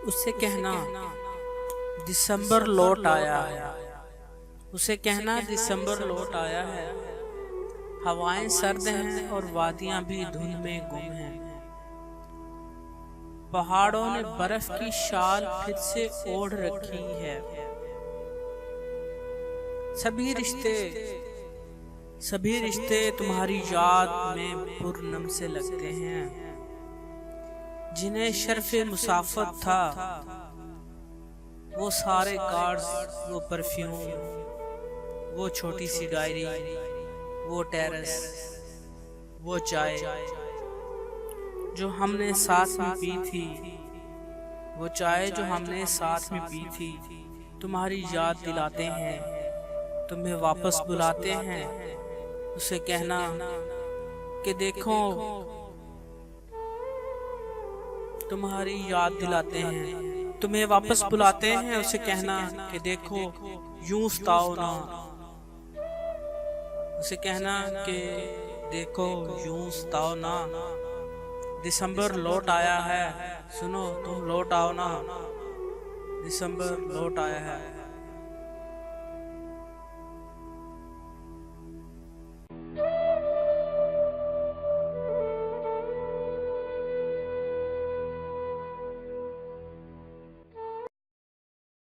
उससे कहना दिसंबर लौट आया है। उसे कहना दिसंबर लौट आया है। हवाएं सर्द हैं और वादियां भी धुंध में गुम हैं। पहाड़ों ने बर्फ की शाल फिर से ओढ़ रखी है। सभी रिश्ते तुम्हारी याद में पूर्णम से लगते हैं। जिन्हें शर्फ़े मुसाफत था वो सारे कार्ड्स, वो परफ्यूम, वो छोटी सी डायरी, वो टेरेस, वो चाय जो हमने साथ में पी थी, वो चाय जो हमने साथ में पी थी, तुम्हारी याद दिलाते हैं, तुम्हें वापस बुलाते हैं। उसे कहना कि देखो, तुम्हारी याद दिलाते हैं, तुम्हें वापस बुलाते हैं। उसे कहना कि देखो यूं सताओ ना। उसे कहना कि देखो यूं सताओ ना। दिसंबर लौट आया है, सुनो तुम लौट आओ ना। दिसंबर लौट आया है।